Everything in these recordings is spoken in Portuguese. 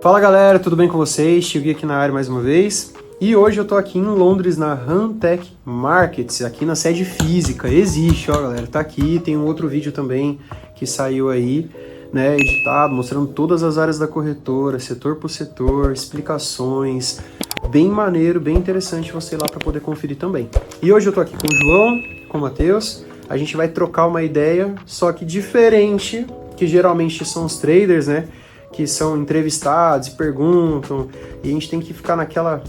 Fala galera, tudo bem com vocês? Cheguei aqui na área mais uma vez e hoje eu tô aqui em Londres na Huntech Markets, aqui na sede física. Existe, ó galera, tá aqui, tem um outro vídeo também que saiu aí, né, editado, mostrando todas as áreas da corretora, setor por setor, explicações, bem maneiro, bem interessante você ir lá para poder conferir também. E hoje eu tô aqui com o João, com o Matheus, a gente vai trocar uma ideia, só que diferente, que geralmente são os traders, né, que são entrevistados e perguntam, e a gente tem que ficar naquela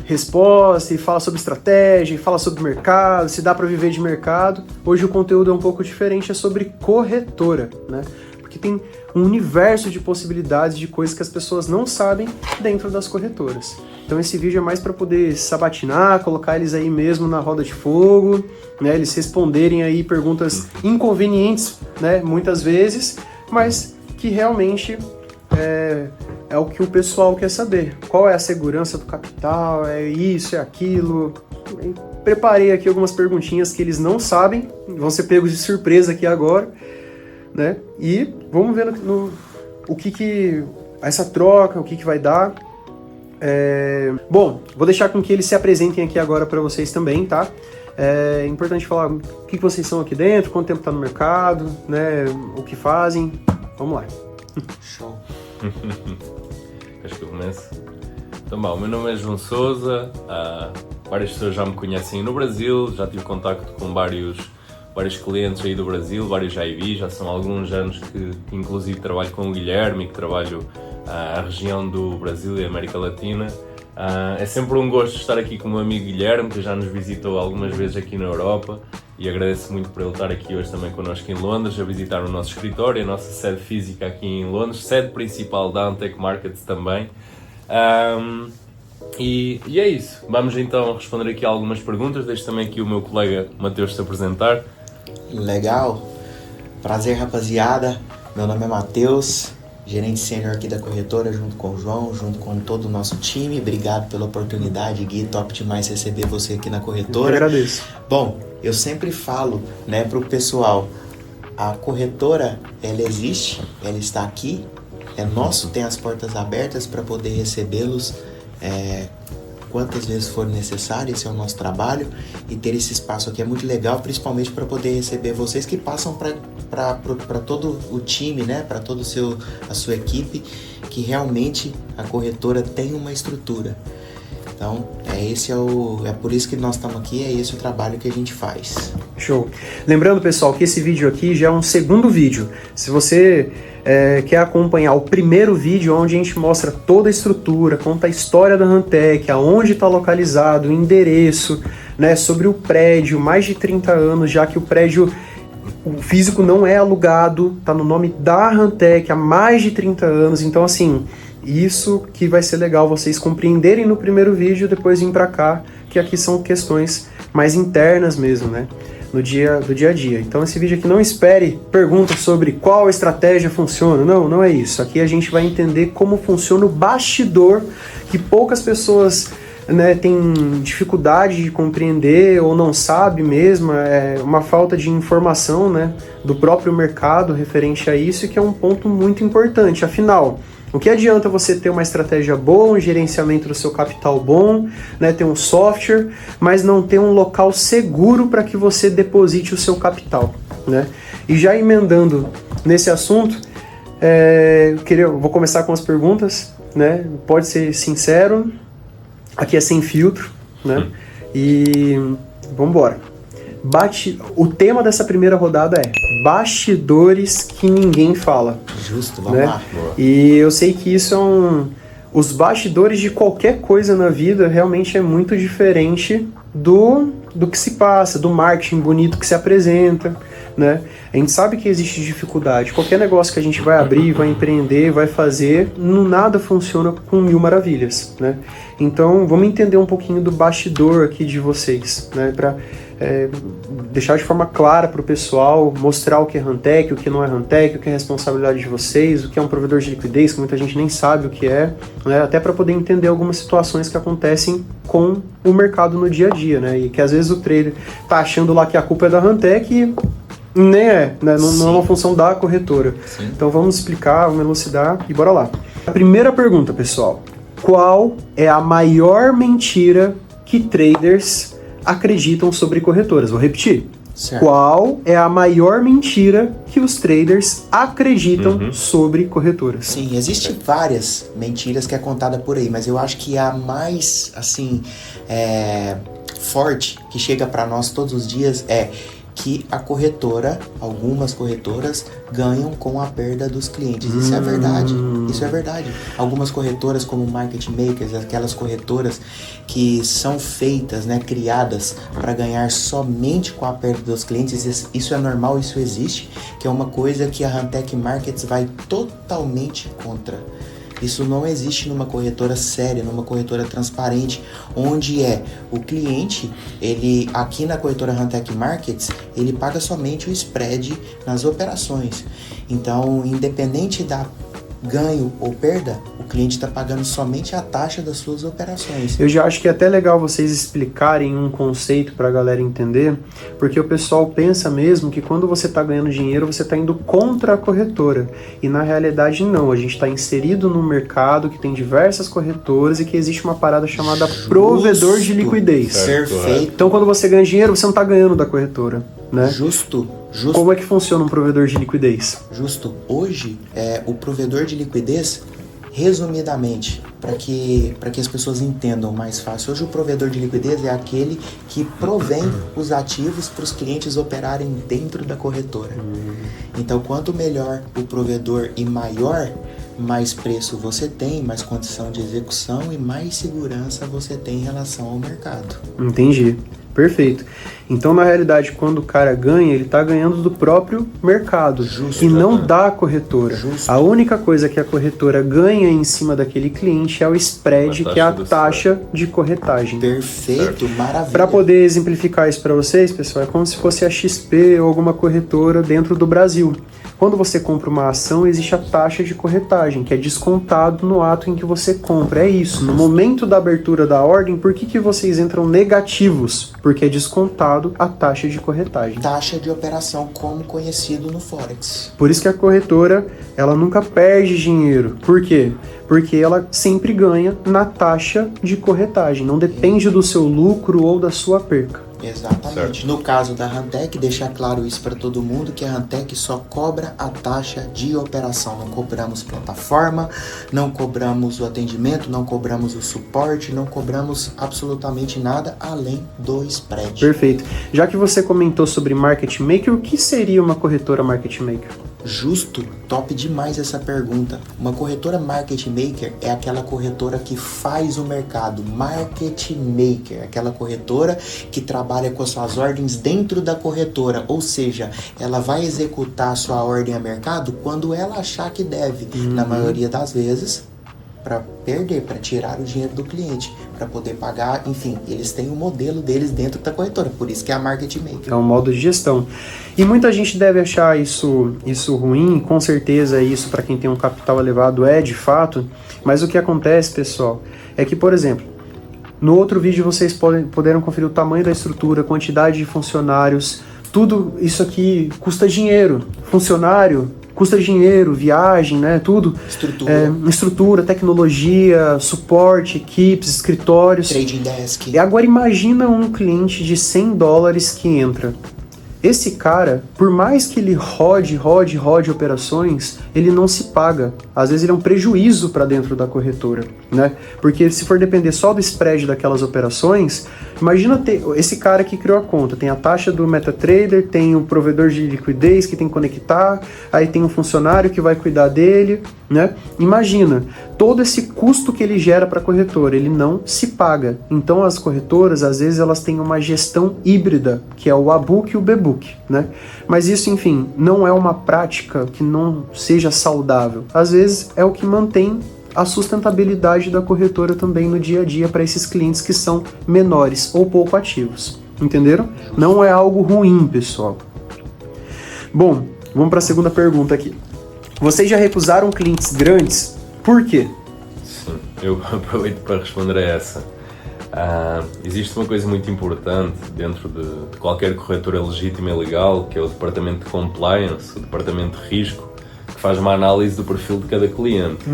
resposta e fala sobre estratégia, e fala sobre mercado, se dá para viver de mercado. Hoje o conteúdo é um pouco diferente, é sobre corretora, né? Porque tem um universo de possibilidades de coisas que as pessoas não sabem dentro das corretoras. Então esse vídeo é mais para poder sabatinar, colocar eles aí mesmo na roda de fogo, né? Eles responderem aí perguntas inconvenientes, né? Muitas vezes, mas que realmente é o que o pessoal quer saber. Qual é a segurança do capital? É isso, é aquilo? Eu preparei aqui algumas perguntinhas que eles não sabem, vão ser pegos de surpresa aqui agora, né? E vamos ver o que essa troca, o que vai dar. Bom, vou deixar com que eles se apresentem aqui agora para vocês também, tá? É importante falar o que vocês são aqui dentro, quanto tempo tá no mercado, né? O que fazem. Vamos lá. Show. Acho que eu começo. Então, bom, o meu nome é João Sousa, várias pessoas já me conhecem no Brasil, já tive contacto com vários clientes aí do Brasil, vários já vi, já são alguns anos que inclusive trabalho com o Guilherme, que trabalho a região do Brasil e América Latina. É sempre um gosto estar aqui com o meu amigo Guilherme, que já nos visitou algumas vezes aqui na Europa, e agradeço muito por ele estar aqui hoje também connosco em Londres, a visitar o nosso escritório, a nossa sede física aqui em Londres, sede principal da Huntech Markets também. E é isso, vamos então responder aqui algumas perguntas, deixo também aqui o meu colega Matheus se apresentar. Legal, prazer rapaziada, meu nome é Matheus, gerente sênior aqui da corretora, junto com o João, junto com todo o nosso time. Obrigado pela oportunidade, Gui, top demais receber você aqui na corretora. Eu agradeço. Bom, eu sempre falo, né, pro pessoal, a corretora, ela existe, ela está aqui, é nosso, tem as portas abertas para poder recebê-los quantas vezes for necessário. Esse é o nosso trabalho, e ter esse espaço aqui é muito legal, principalmente para poder receber vocês que passam para todo o time, né, para toda a sua equipe, que realmente a corretora tem uma estrutura. Então, é por isso que nós estamos aqui, é esse o trabalho que a gente faz. Show. Lembrando, pessoal, que esse vídeo aqui já é um segundo vídeo. Se você quer acompanhar o primeiro vídeo, onde a gente mostra toda a estrutura, conta a história da Huntech, aonde está localizado, o endereço, né, sobre o prédio, mais de 30 anos, já que o prédio o físico não é alugado, está no nome da Huntech há mais de 30 anos, então assim, isso que vai ser legal vocês compreenderem no primeiro vídeo, depois vir para cá, que aqui são questões mais internas mesmo, né? Do dia a dia. Então esse vídeo aqui, não espere perguntas sobre qual estratégia funciona, não é isso. Aqui a gente vai entender como funciona o bastidor, que poucas pessoas, né, têm dificuldade de compreender ou não sabe mesmo, é uma falta de informação, né, do próprio mercado referente a isso, e que é um ponto muito importante. Afinal, o que adianta você ter uma estratégia boa, um gerenciamento do seu capital bom, né, ter um software, mas não ter um local seguro para que você deposite o seu capital, né? E já emendando nesse assunto, vou começar com as perguntas, né? Pode ser sincero, aqui é sem filtro, né? E vamos embora. O tema dessa primeira rodada é bastidores que ninguém fala. Justo, vamos, né? lá. E eu sei que isso os bastidores de qualquer coisa na vida realmente é muito diferente do que se passa, do marketing bonito que se apresenta, né? A gente sabe que existe dificuldade. Qualquer negócio que a gente vai abrir, vai empreender, vai fazer, nada funciona com mil maravilhas, né? Então, vamos entender um pouquinho do bastidor aqui de vocês, né? Para deixar de forma clara para o pessoal, mostrar o que é Huntech, o que não é Huntech, o que é responsabilidade de vocês, o que é um provedor de liquidez, que muita gente nem sabe o que é, né? Até para poder entender algumas situações que acontecem com o mercado no dia a dia, né? E que às vezes o trader tá achando lá que a culpa é da Huntech e nem é, né? Não é uma função da corretora. Sim. Então vamos explicar, vamos elucidar e bora lá. A primeira pergunta, pessoal. Qual é a maior mentira que traders acreditam sobre corretoras? Vou repetir. Certo. Qual é a maior mentira que os traders acreditam sobre corretoras? Sim, existem várias mentiras que é contada por aí, mas eu acho que a mais, assim, forte, que chega para nós todos os dias é que a corretora, algumas corretoras, ganham com a perda dos clientes. Isso é verdade, isso é verdade. Algumas corretoras, como market makers, aquelas corretoras que são feitas, né, criadas para ganhar somente com a perda dos clientes, isso é normal, isso existe, que é uma coisa que a Huntec Markets vai totalmente contra. Isso não existe numa corretora séria, numa corretora transparente, onde o cliente, ele aqui na corretora Huntec Markets, ele paga somente o spread nas operações. Então, independente da ganho ou perda, o cliente está pagando somente a taxa das suas operações. Eu já acho que é até legal vocês explicarem um conceito para a galera entender, porque o pessoal pensa mesmo que quando você está ganhando dinheiro, você está indo contra a corretora. E na realidade não, a gente está inserido num mercado que tem diversas corretoras e que existe uma parada chamada provedor de liquidez. Perfeito. Então quando você ganha dinheiro, você não está ganhando da corretora, né? Justo. Como é que funciona um provedor de liquidez? Justo. Hoje, o provedor de liquidez, resumidamente, para que as pessoas entendam mais fácil, hoje o provedor de liquidez é aquele que provém os ativos para os clientes operarem dentro da corretora. Então, quanto melhor o provedor e maior, mais preço você tem, mais condição de execução e mais segurança você tem em relação ao mercado. Entendi. Perfeito. Então, na realidade, quando o cara ganha, ele está ganhando do próprio mercado. Justo, e não da corretora. Justo. A única coisa que a corretora ganha em cima daquele cliente é o spread, que é a taxa de corretagem. Perfeito, maravilha. Para poder exemplificar isso para vocês, pessoal, é como se fosse a XP ou alguma corretora dentro do Brasil. Quando você compra uma ação, existe a taxa de corretagem, que é descontado no ato em que você compra. É isso. No momento da abertura da ordem, por que vocês entram negativos? Porque é descontado a taxa de corretagem. Taxa de operação, como conhecido no Forex. Por isso que a corretora, ela nunca perde dinheiro. Por quê? Porque ela sempre ganha na taxa de corretagem. Não depende do seu lucro ou da sua perca. Exatamente. Certo. No caso da Huntec, deixar claro isso para todo mundo, que a Huntec só cobra a taxa de operação. Não cobramos plataforma, não cobramos o atendimento, não cobramos o suporte, não cobramos absolutamente nada além do spread. Perfeito. Já que você comentou sobre market maker, o que seria uma corretora market maker? Justo, top demais essa pergunta. Uma corretora market maker é aquela corretora que faz o mercado. Market maker, aquela corretora que trabalha com as suas ordens dentro da corretora, ou seja, ela vai executar a sua ordem a mercado quando ela achar que deve. Na maioria das vezes, para perder, para tirar o dinheiro do cliente, para poder pagar, enfim, eles têm o modelo deles dentro da corretora, por isso que é a market maker. É um modo de gestão. E muita gente deve achar isso ruim, com certeza isso para quem tem um capital elevado é de fato, mas o que acontece, pessoal, é que, por exemplo, no outro vídeo vocês poderam conferir o tamanho da estrutura, a quantidade de funcionários, tudo isso aqui custa dinheiro. Funcionário custa dinheiro, viagem, né, tudo. Estrutura, tecnologia, suporte, equipes, escritórios. Trading desk. E agora imagina um cliente de $100 que entra. Esse cara, por mais que ele rode operações, ele não se paga. Às vezes ele é um prejuízo para dentro da corretora, né? Porque se for depender só do spread daquelas operações, imagina ter esse cara que criou a conta, tem a taxa do MetaTrader, tem o provedor de liquidez que tem que conectar, aí tem um funcionário que vai cuidar dele, né? Imagina, todo esse custo que ele gera para a corretora, ele não se paga. Então as corretoras, às vezes, elas têm uma gestão híbrida, que é o A-Book e o B-Book, né? Mas isso, enfim, não é uma prática que não seja saudável. Às vezes é o que mantém a sustentabilidade da corretora também no dia a dia para esses clientes que são menores ou pouco ativos. Entenderam? Não é algo ruim, pessoal. Bom, vamos para a segunda pergunta aqui. Vocês já recusaram clientes grandes? Por quê? Sim, eu aproveito para responder a essa. Existe uma coisa muito importante dentro de qualquer corretora legítima e legal, que é o departamento de compliance, o departamento de risco, que faz uma análise do perfil de cada cliente.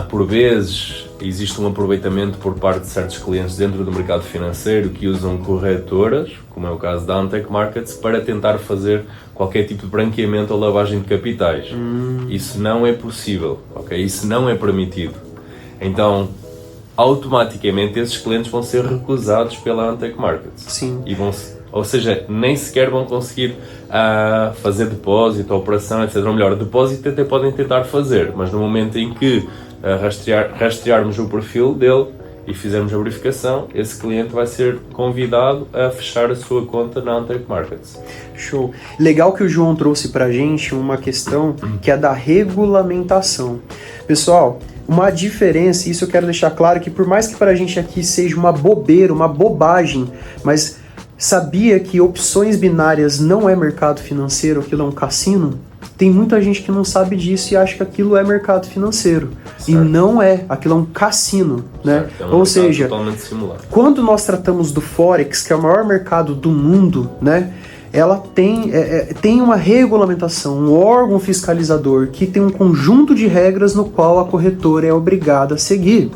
Por vezes existe um aproveitamento por parte de certos clientes dentro do mercado financeiro que usam corretoras, como é o caso da Antec Markets, para tentar fazer qualquer tipo de branqueamento ou lavagem de capitais. Isso não é possível, ok? Isso não é permitido. Então, automaticamente esses clientes vão ser recusados pela Antec Markets. Sim. Ou seja, nem sequer vão conseguir fazer depósito, operação, etc. Ou melhor, depósito até podem tentar fazer, mas no momento em que rastrearmos o perfil dele e fizermos a verificação, esse cliente vai ser convidado a fechar a sua conta na Antec Markets. Show. Legal que o João trouxe pra gente uma questão que é da regulamentação. Pessoal, uma diferença, isso eu quero deixar claro, que por mais que pra gente aqui seja uma bobeira, uma bobagem, mas sabia que opções binárias não é mercado financeiro, aquilo é um cassino? Tem muita gente que não sabe disso e acha que aquilo é mercado financeiro. Certo. E não é, aquilo é um cassino, né? É um Ou seja, totalmente simulado. Quando nós tratamos do Forex, que é o maior mercado do mundo, né? Ela tem uma regulamentação, um órgão fiscalizador que tem um conjunto de regras no qual a corretora é obrigada a seguir.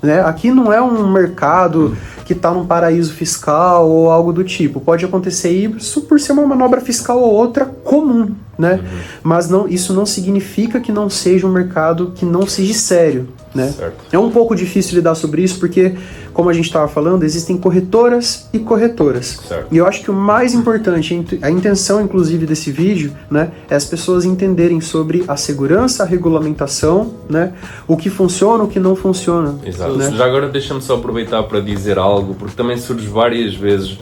Né? Aqui não é um mercado que está num paraíso fiscal ou algo do tipo. Pode acontecer isso por ser uma manobra fiscal ou outra comum, né? Mas isso não significa que não seja um mercado que não seja sério, né? É um pouco difícil lidar sobre isso porque, como a gente estava falando, existem corretoras e corretoras. Certo. E eu acho que o mais importante, a intenção inclusive desse vídeo, né, é as pessoas entenderem sobre a segurança, a regulamentação, né, o que funciona, o que não funciona. Exato. Né? Já agora deixa-me só aproveitar para dizer algo, porque também surge várias vezes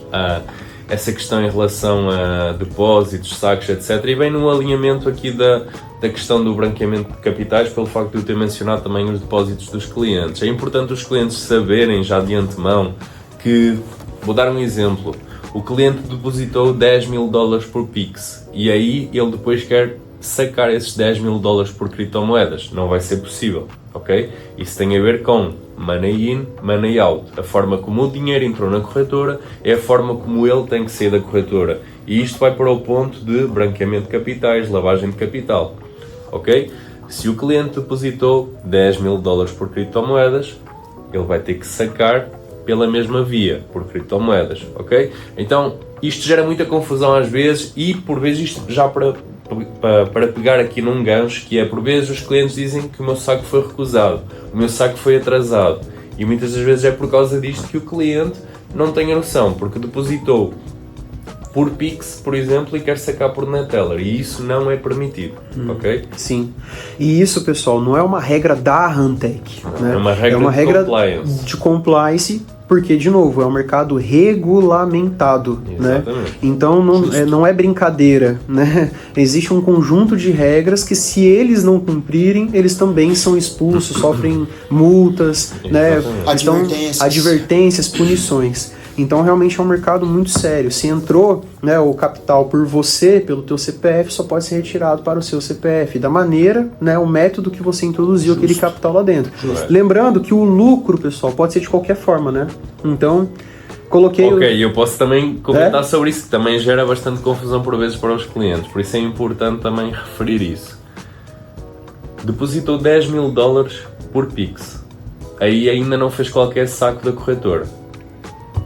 essa questão em relação a depósitos, saques, etc. E vem no alinhamento aqui da questão do branqueamento de capitais, pelo facto de eu ter mencionado também os depósitos dos clientes. É importante os clientes saberem já de antemão que, vou dar um exemplo, o cliente depositou $10.000 por Pix e aí ele depois quer sacar esses $10.000 por criptomoedas. Não vai ser possível, ok? Isso tem a ver com money in, money out. A forma como o dinheiro entrou na corretora é a forma como ele tem que sair da corretora. E isto vai para o ponto de branqueamento de capitais, lavagem de capital, ok? Se o cliente depositou $10.000 por criptomoedas, ele vai ter que sacar pela mesma via, por criptomoedas, ok? Então, isto gera muita confusão às vezes e, por vezes, isto já para pegar aqui num gancho, que é, por vezes, os clientes dizem que o meu saque foi recusado, o meu saque foi atrasado. E muitas das vezes é por causa disto que o cliente não tem a noção, porque depositou por Pix, por exemplo, e quer sacar por Neteller, e isso não é permitido, ok? Sim. E isso, pessoal, não é uma regra da Hantec, né? É uma regra, de compliance, porque, de novo, é um mercado regulamentado, né? Então não é brincadeira, né? Existe um conjunto de regras que, se eles não cumprirem, eles também são expulsos, sofrem multas, né? Então, advertências, punições. Então, realmente é um mercado muito sério. Se entrou, né, o capital por você, pelo teu CPF, só pode ser retirado para o seu CPF, da maneira, né, o método que você introduziu aquele capital lá dentro. Lembrando que o lucro, pessoal, pode ser de qualquer forma, né? Então, coloquei... Ok, eu posso também comentar sobre isso, que também gera bastante confusão por vezes para os clientes, por isso é importante também referir isso. Depositou $10.000 por Pix, aí ainda não fez qualquer saco da corretora.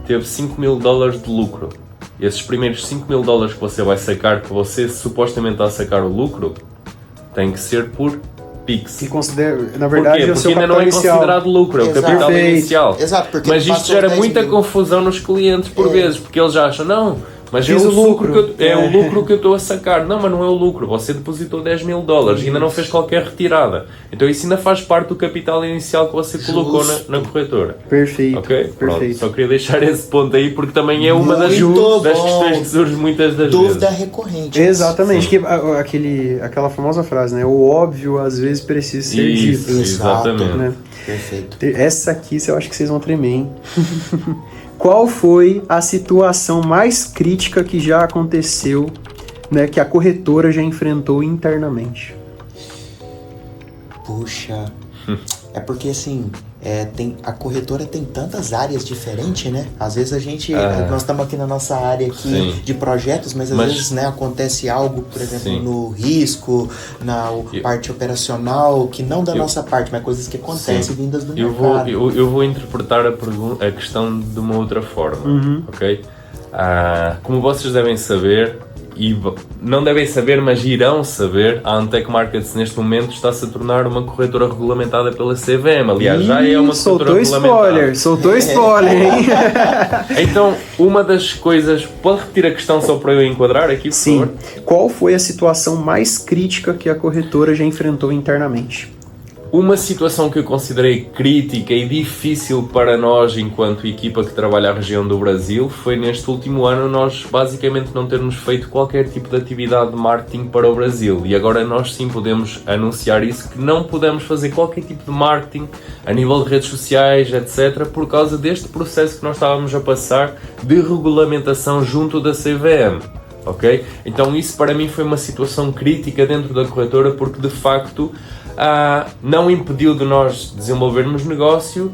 Teve $5.000 de lucro. Esses primeiros $5.000 que você vai sacar, que você supostamente está a sacar o lucro, tem que ser por Pix. E na verdade, porque ainda não é considerado lucro, é o capital inicial. Exato, porque mas isto gera muita confusão nos clientes por vezes, porque eles acham, não, mas é o lucro que eu estou a sacar. Não, mas não é o lucro. Você depositou $10.000 e ainda não fez qualquer retirada. Então isso ainda faz parte do capital inicial que você colocou na corretora. Perfeito. Ok? Perfeito. Pronto, só queria deixar esse ponto aí porque também é uma das questões que surge muitas das vezes. Dúvida recorrente. Exatamente. Que, aquela famosa frase, né? O óbvio às vezes precisa ser dito. Exatamente. Né? Perfeito. Essa aqui eu acho que vocês vão tremer, hein? Qual foi a situação mais crítica que já aconteceu, né, que a corretora já enfrentou internamente? Puxa, É porque assim, a corretora tem tantas áreas diferentes, né? Às vezes nós estamos aqui na nossa área aqui Sim. de projetos, mas às vezes, né, acontece algo, por exemplo, Sim. no risco, na parte operacional, que não da nossa parte, mas coisas que acontecem vindas do mercado. Eu vou interpretar a questão de uma outra forma, ok? Como vocês devem saber, e não devem saber, mas irão saber, a Antec Markets neste momento está-se a tornar uma corretora regulamentada pela CVM. Aliás, já é uma corretora regulamentada. Soltou spoiler, hein? Então, uma das coisas... Pode repetir a questão só para eu enquadrar aqui, por favor? Qual foi a situação mais crítica que a corretora já enfrentou internamente? Uma situação que eu considerei crítica e difícil para nós enquanto equipa que trabalha a região do Brasil foi neste último ano nós basicamente não termos feito qualquer tipo de atividade de marketing para o Brasil, e agora nós sim podemos anunciar isso, que não podemos fazer qualquer tipo de marketing a nível de redes sociais, etc, por causa deste processo que nós estávamos a passar de regulamentação junto da CVM. Ok? Então isso para mim foi uma situação crítica dentro da corretora, porque de facto não impediu de nós desenvolvermos negócio,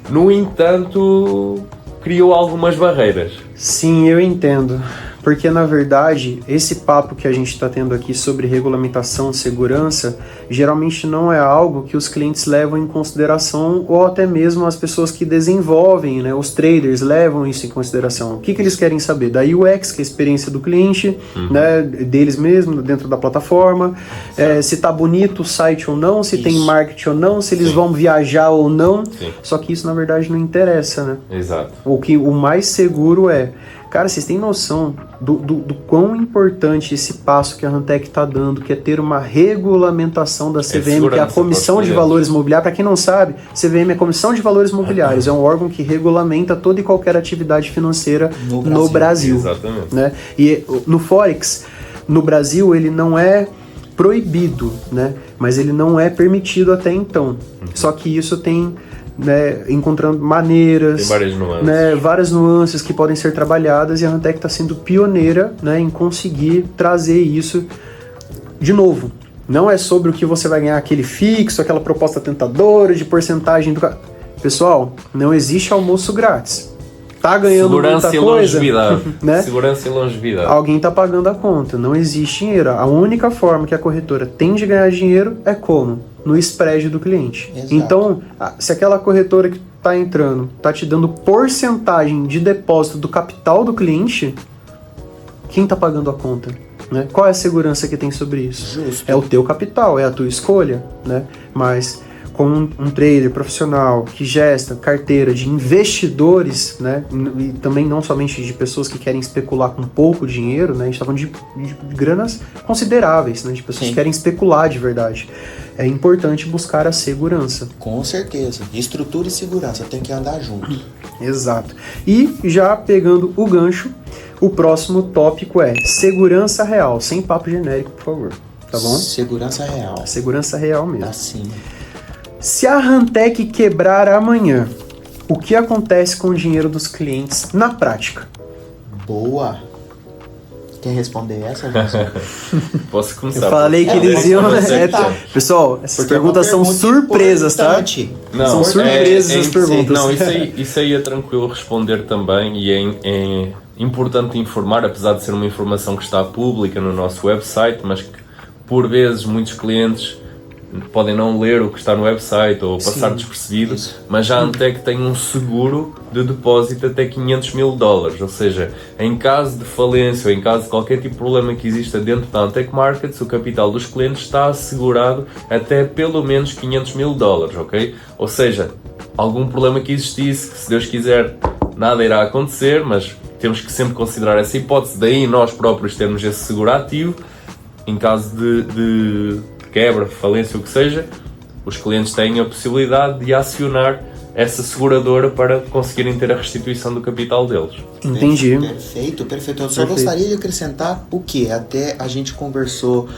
no entanto criou algumas barreiras. Sim, eu entendo. Porque, na verdade, esse papo que a gente está tendo aqui sobre regulamentação, segurança, geralmente não é algo que os clientes levam em consideração, ou até mesmo as pessoas que desenvolvem, né, os traders levam isso em consideração. O que eles querem saber? Da UX, que é a experiência do cliente, né, deles mesmos, dentro da plataforma, se está bonito o site ou não, se tem marketing ou não, se eles vão viajar ou não. Só que isso, na verdade, não interessa, né? Exato. O mais seguro é... Cara, vocês têm noção do quão importante esse passo que a Hantec está dando, que é ter uma regulamentação da CVM, que é a Comissão de Valores Imobiliários. Para quem não sabe, CVM é a Comissão de Valores Imobiliários, é um órgão que regulamenta toda e qualquer atividade financeira no Brasil. Exatamente. Né? E no Forex, no Brasil, ele não é proibido, né? Mas ele não é permitido até então. Só que isso tem... Né, encontrando maneiras, várias nuances que podem ser trabalhadas, e a Hantec está sendo pioneira, né, em conseguir trazer isso de novo. Não é sobre o que você vai ganhar aquele fixo, aquela proposta tentadora de porcentagem do... Pessoal, não existe almoço grátis. Tá ganhando segurança muita e coisa, longevidade. Né? Segurança e longevidade. Alguém está pagando a conta, não existe dinheiro. A única forma que a corretora tem de ganhar dinheiro é como? No spread do cliente. Exato. Então, se aquela corretora que está entrando está te dando porcentagem de depósito do capital do cliente, quem está pagando a conta? Né? Qual é a segurança que tem sobre isso? Justo. É o teu capital, é a tua escolha, né? Mas com um trader profissional que gesta carteira de investidores, né? E também não somente de pessoas que querem especular com pouco dinheiro, né? A gente está falando de granas consideráveis, né? De pessoas que querem especular de verdade. É importante buscar a segurança. Com certeza. Estrutura e segurança tem que andar junto. Exato. E já pegando o gancho, o próximo tópico é segurança real, sem papo genérico, por favor. Tá bom? Segurança real. Segurança real mesmo. Assim. Se a Hantec quebrar amanhã, o que acontece com o dinheiro dos clientes na prática? Boa. Quer responder essa, Johnson? Posso começar? Eu falei que eles iam... Pessoal, essas perguntas são surpresas, tá? Não, são surpresas as perguntas. Não, isso aí é tranquilo responder também, e é importante informar, apesar de ser uma informação que está pública no nosso website, mas que por vezes muitos clientes podem não ler o que está no website ou passar despercebido, mas já a Antec tem um seguro de depósito até $500.000, ou seja, em caso de falência ou em caso de qualquer tipo de problema que exista dentro da Antec Markets, o capital dos clientes está assegurado até pelo menos $500.000, ok? Ou seja, algum problema que existisse, que se Deus quiser nada irá acontecer, mas temos que sempre considerar essa hipótese, daí nós próprios termos esse seguro ativo, em caso de quebra, falência, o que seja, os clientes têm a possibilidade de acionar essa seguradora para conseguirem ter a restituição do capital deles. Entendi. Perfeito. Eu só gostaria de acrescentar o que até a gente conversou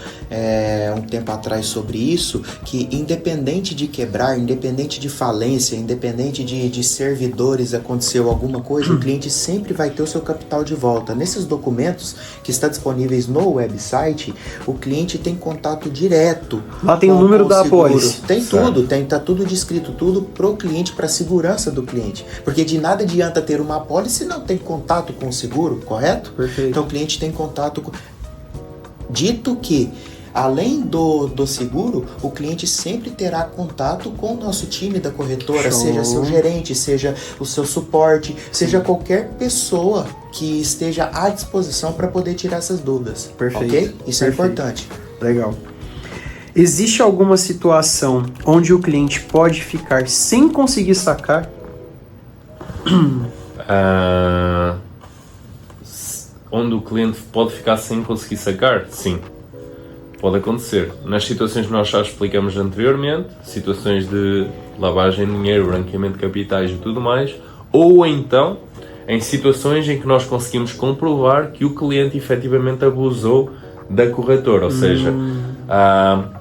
um tempo atrás sobre isso, que independente de quebrar, independente de falência, independente de servidores, aconteceu alguma coisa, o cliente sempre vai ter o seu capital de volta. Nesses documentos que estão disponíveis no website, o cliente tem contato direto. Lá tem o número da apólice. Tem tudo, tá tudo descrito, tudo pro cliente, para a segurança do cliente. Porque de nada adianta ter uma apólice se não tem contato com o seguro, correto? Perfeito. Então o cliente tem contato com... Dito que, além do seguro, o cliente sempre terá contato com o nosso time da corretora, Show. seja seu gerente, seja o seu suporte, seja qualquer pessoa que esteja à disposição para poder tirar essas dúvidas. Perfeito. Ok? Isso é Perfeito. importante. Legal. Existe alguma situação onde o cliente pode ficar sem conseguir sacar? Onde o cliente pode ficar sem conseguir sacar? Sim, pode acontecer. Nas situações que nós já explicamos anteriormente, situações de lavagem de dinheiro, branqueamento de capitais e tudo mais, ou então em situações em que nós conseguimos comprovar que o cliente efetivamente abusou da corretora, ou seja,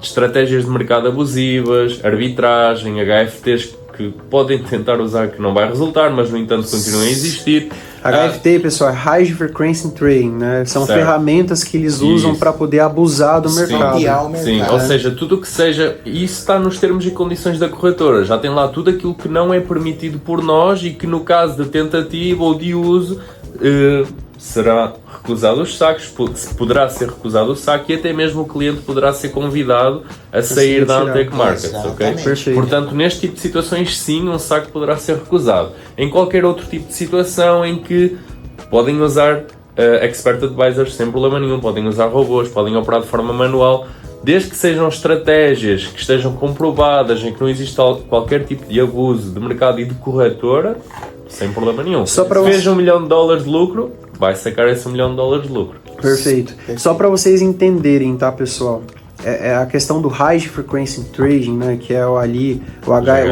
estratégias de mercado abusivas, arbitragem, HFTs que podem tentar usar que não vai resultar, mas no entanto continuam a existir. HFT, pessoal, é High Frequency Trading, né? São Certo. ferramentas que eles usam para poder abusar do mercado. Cambiar o mercado. Sim, ou seja, tudo o que seja, isso está nos termos e condições da corretora, já tem lá tudo aquilo que não é permitido por nós e que no caso de tentativa ou de uso será recusado os saques, poderá ser recusado o saque e até mesmo o cliente poderá ser convidado a sair da Antec Markets, ok? Perfeito. Portanto, neste tipo de situações sim, um saque poderá ser recusado. Em qualquer outro tipo de situação em que podem usar expert advisors sem problema nenhum, podem usar robôs, podem operar de forma manual, desde que sejam estratégias que estejam comprovadas, em que não existe qualquer tipo de abuso de mercado e de corretora, sem problema nenhum. Só para Veja $1 milhão de lucro, vai sacar esse $1 milhão de lucro. Perfeito. Só para vocês entenderem, tá, pessoal? É a questão do High Frequency Trading, né, que é o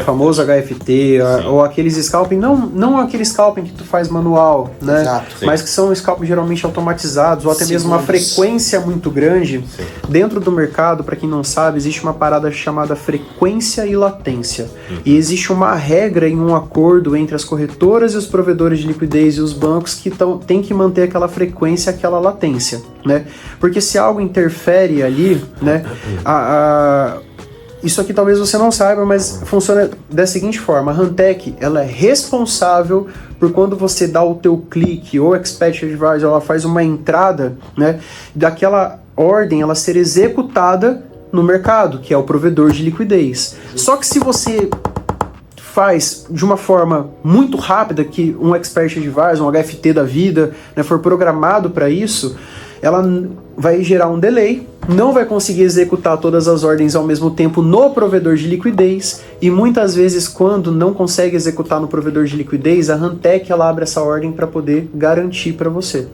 famoso HFT, ou aqueles scalping, não aquele scalping que tu faz manual, né, Exato. mas que são scalping geralmente automatizados, ou até mesmo uma frequência muito grande. Sim. Dentro do mercado, para quem não sabe, existe uma parada chamada frequência e latência. E existe uma regra em um acordo entre as corretoras e os provedores de liquidez e os bancos que tem que manter aquela frequência, aquela latência, né? Porque se algo interfere ali, né, isso aqui talvez você não saiba, mas funciona da seguinte forma: a Hantec, ela é responsável por quando você dá o teu clique, ou Expert Advisor, ela faz uma entrada, né, daquela ordem ela ser executada no mercado, que é o provedor de liquidez. Só que se você faz de uma forma muito rápida, que um Expert Advisor, um HFT da vida, né, for programado para isso, ela vai gerar um delay, não vai conseguir executar todas as ordens ao mesmo tempo no provedor de liquidez, e muitas vezes quando não consegue executar no provedor de liquidez, a Hantec ela abre essa ordem para poder garantir para você.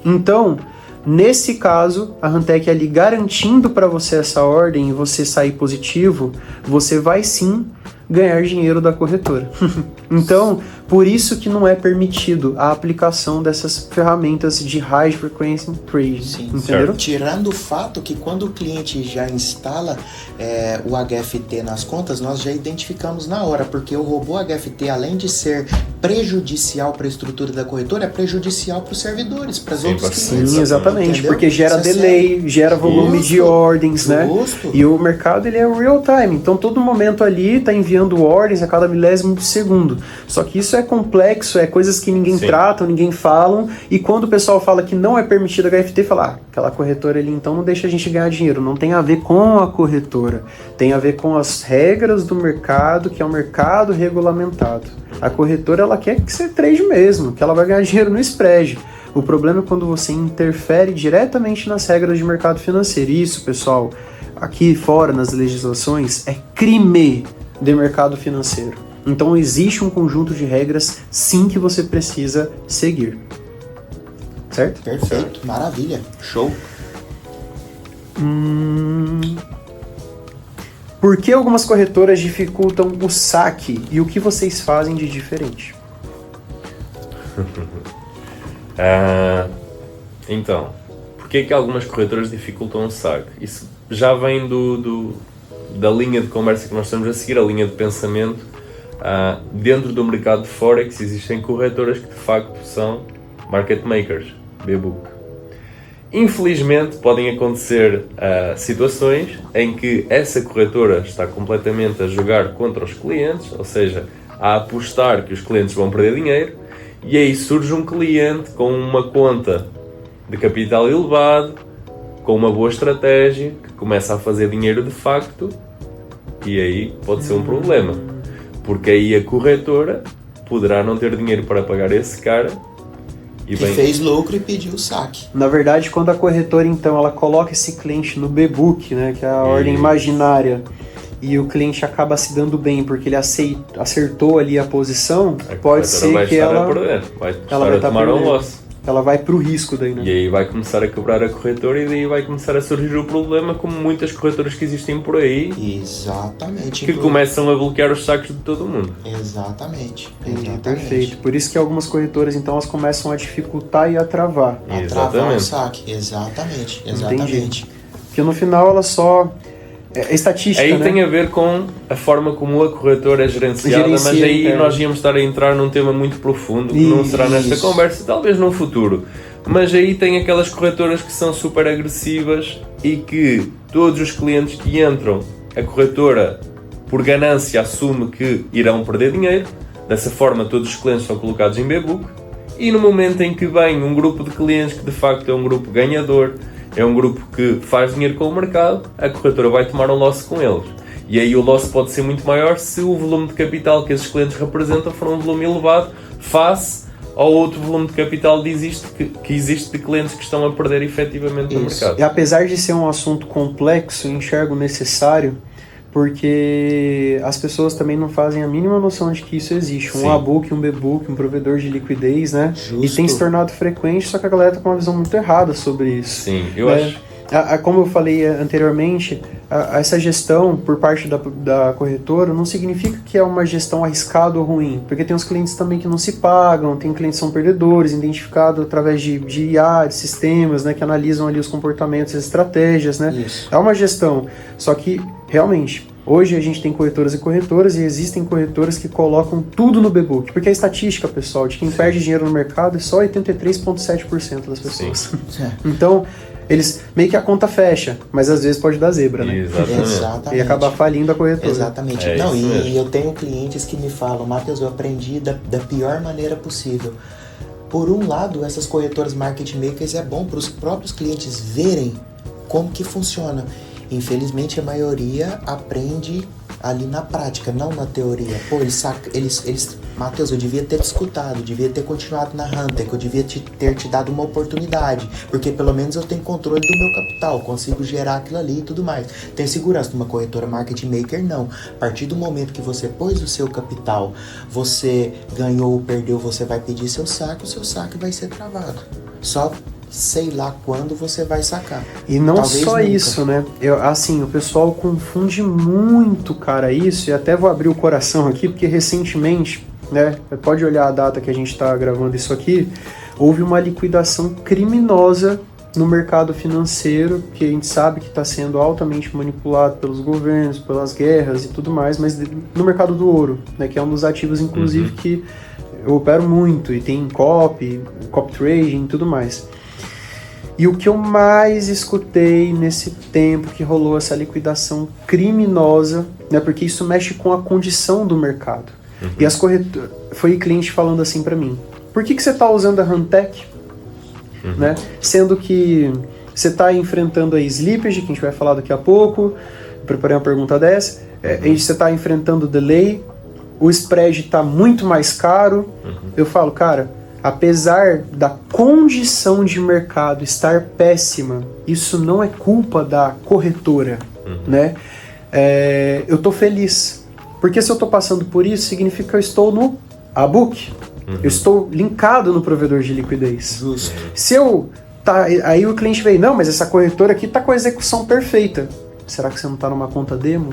Então, nesse caso, a Hantec ali garantindo para você essa ordem e você sair positivo, você vai sim ganhar dinheiro da corretora. Então, por isso que não é permitido a aplicação dessas ferramentas de High Frequency Trading. Sim, entenderam? Tirando o fato que quando o cliente já instala o HFT nas contas, nós já identificamos na hora, porque o robô HFT, além de ser prejudicial para a estrutura da corretora, é prejudicial para os servidores, para os outros clientes. Sim, exatamente, Entendeu? porque gera Isso é delay, sério. gera volume de ordens, né? Justo. E o mercado ele é real time, então todo momento ali está enviando ordens a cada milésimo de segundo. Só que isso é complexo, é coisas que ninguém trata, ninguém fala, e quando o pessoal fala que não é permitido HFT, fala, aquela corretora ali então não deixa a gente ganhar dinheiro. Não tem a ver com a corretora, tem a ver com as regras do mercado, que é um mercado regulamentado. A corretora ela quer que você trade mesmo, que ela vai ganhar dinheiro no spread. O problema é quando você interfere diretamente nas regras de mercado financeiro. Isso, pessoal, aqui fora nas legislações, é crime de mercado financeiro. Então existe um conjunto de regras, sim, que você precisa seguir. Certo? Perfeito, maravilha, show. por que algumas corretoras dificultam o saque e o que vocês fazem de diferente? Então, por que algumas corretoras dificultam o saque? Isso já vem da linha de conversa que nós estamos a seguir, a linha de pensamento. Dentro do mercado de Forex existem corretoras que de facto são market makers, B-Book. Infelizmente podem acontecer situações em que essa corretora está completamente a jogar contra os clientes, ou seja, a apostar que os clientes vão perder dinheiro, e aí surge um cliente com uma conta de capital elevado, com uma boa estratégia, que começa a fazer dinheiro de facto, e aí pode ser um problema, porque aí a corretora poderá não ter dinheiro para pagar esse cara que fez lucro e pediu o saque. Na verdade, quando a corretora, então, ela coloca esse cliente no B-Book, né, que é a ordem imaginária, e o cliente acaba se dando bem porque ele acertou ali a posição, pode ser que ela vai estar a tomar um loss. Ela vai pro risco daí, né? E aí vai começar a quebrar a corretora e daí vai começar a surgir o problema, como muitas corretoras que existem por aí. Exatamente. Que começam a bloquear os saques de todo mundo. Exatamente. Perfeito. Por isso que algumas corretoras, então, elas começam a dificultar e a travar. A travar o saque. Exatamente. Entendi. Porque no final ela só... É estatística, aí né? tem a ver com a forma como a corretora é gerenciada, mas aí nós íamos estar a entrar num tema muito profundo, que não será nesta conversa, talvez num futuro. Mas aí tem aquelas corretoras que são super agressivas e que todos os clientes que entram, a corretora, por ganância, assume que irão perder dinheiro. Dessa forma, todos os clientes são colocados em B-Book. E no momento em que vem um grupo de clientes que de facto é um grupo ganhador, é um grupo que faz dinheiro com o mercado, a corretora vai tomar um loss com eles. E aí o loss pode ser muito maior se o volume de capital que esses clientes representam for um volume elevado face ao outro volume de capital que existe de clientes que estão a perder efetivamente no mercado. E apesar de ser um assunto complexo, eu enxergo necessário, porque as pessoas também não fazem a mínima noção de que isso existe. Um A-Book, um B-Book, um provedor de liquidez, né? Justo. E tem se tornado frequente, só que a galera tá com uma visão muito errada sobre isso. Sim, eu acho. Como eu falei anteriormente, essa gestão por parte da corretora não significa que é uma gestão arriscada ou ruim, porque tem os clientes também que não se pagam, tem clientes que são perdedores, identificados através de IA, de sistemas, né, que analisam ali os comportamentos e as estratégias, né? Isso. É uma gestão, só que realmente hoje a gente tem corretoras e existem corretoras que colocam tudo no B-Book, porque a estatística, pessoal, de quem perde dinheiro no mercado é só 83,7% das pessoas. Então eles meio que a conta fecha, mas às vezes pode dar zebra, né? Exatamente. E acabar falindo a corretora. Exatamente. E eu tenho clientes que me falam, Matheus, eu aprendi da pior maneira possível. Por um lado, essas corretoras market makers é bom para os próprios clientes verem como que funciona. Infelizmente, a maioria aprende ali na prática, não na teoria. Pô, eles Matheus, eu devia ter te escutado, devia ter continuado na Hunter, eu devia ter te dado uma oportunidade, porque pelo menos eu tenho controle do meu capital, consigo gerar aquilo ali e tudo mais. Tenho segurança numa corretora market maker? Não. A partir do momento que você pôs o seu capital, você ganhou ou perdeu, você vai pedir seu saque, o seu saque vai ser travado. Só sei lá quando você vai sacar. E não Talvez só nunca. isso, né? O pessoal confunde muito, cara, isso, e até vou abrir o coração aqui, porque recentemente, né, pode olhar a data que a gente está gravando isso aqui, houve uma liquidação criminosa no mercado financeiro, que a gente sabe que está sendo altamente manipulado pelos governos, pelas guerras e tudo mais, mas no mercado do ouro, né, que é um dos ativos, inclusive, que eu opero muito, e tem copy trading e tudo mais. E o que eu mais escutei nesse tempo que rolou essa liquidação criminosa, né, porque isso mexe com a condição do mercado. E as corretoras, foi cliente falando assim para mim, por que você está usando a Huntech, né, sendo que você está enfrentando a slippage, que a gente vai falar daqui a pouco, eu preparei uma pergunta dessa, você está enfrentando delay, o spread está muito mais caro. Eu falo, cara, apesar da condição de mercado estar péssima, isso não é culpa da corretora, né? Eu tô feliz, porque se eu tô passando por isso, significa que eu estou no A-Book, eu estou linkado no provedor de liquidez. Justo. Se eu aí o cliente veio, não, mas essa corretora aqui tá com a execução perfeita. Será que você não tá numa conta demo?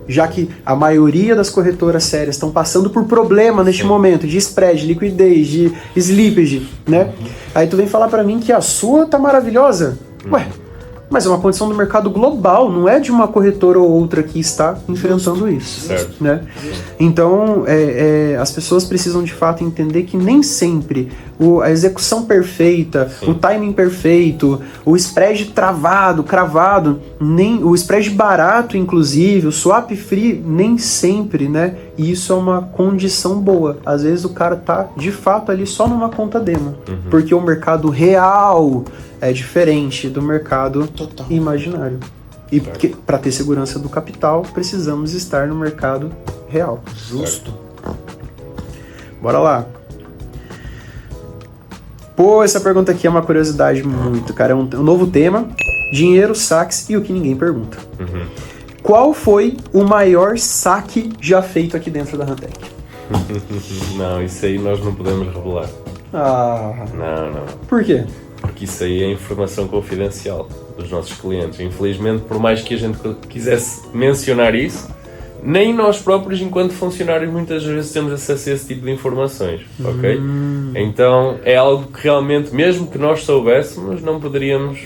Já que a maioria das corretoras sérias estão passando por problema neste momento de spread, liquidez, de slippage, né? Aí tu vem falar pra mim que a sua tá maravilhosa? Ué, mas é uma condição do mercado global, não é de uma corretora ou outra que está enfrentando isso. Certo. Né? Então, as pessoas precisam de fato entender que nem sempre a execução perfeita, o timing perfeito, o spread travado, cravado, nem o spread barato, inclusive, o swap free, nem sempre, né? E isso é uma condição boa. Às vezes o cara tá de fato ali só numa conta demo, porque o mercado real é diferente do mercado imaginário. E para ter segurança do capital, precisamos estar no mercado real. Justo. Bora lá. Pô, essa pergunta aqui é uma curiosidade muito, cara. É um novo tema. Dinheiro, saques e o que ninguém pergunta. Qual foi o maior saque já feito aqui dentro da Hantec? Não, isso aí nós não podemos revelar. Não. Por quê? Porque isso aí é informação confidencial dos nossos clientes. Infelizmente, por mais que a gente quisesse mencionar isso, nem nós próprios, enquanto funcionários, muitas vezes temos acesso a esse tipo de informações, ok? Então, é algo que realmente, mesmo que nós soubéssemos, não poderíamos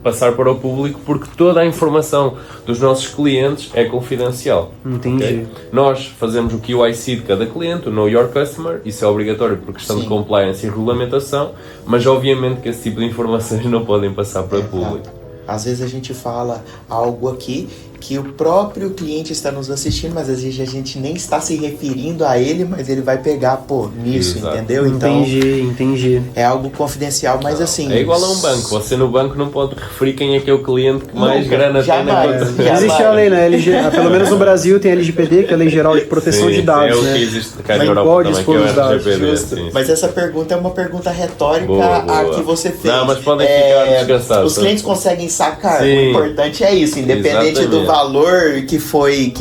passar para o público, porque toda a informação dos nossos clientes é confidencial. Entendi. Okay? Nós fazemos o QIC de cada cliente, o Know Your Customer, isso é obrigatório por questão de compliance e regulamentação, mas obviamente que esse tipo de informações não podem passar para o público. Às vezes a gente fala algo aqui que o próprio cliente está nos assistindo, mas às vezes a gente nem está se referindo a ele, mas ele vai pegar, nisso, entendeu? Então, entendi. É algo confidencial, mas assim... É igual a um banco. Você no banco não pode referir quem é que é o cliente que mais grana tem na conta. Existe a lei, né? Pelo menos no Brasil tem a LGPD, que é a Lei Geral de Proteção de Dados, é né? o que existe cá na Não Europa pode também, expor que é o os dados. RGPD. Mas essa pergunta é uma pergunta retórica Boa. a que você fez. Não, mas podem ficar descansados. Os clientes conseguem sacar. Sim. O importante é isso, independente Exatamente. do valor que foi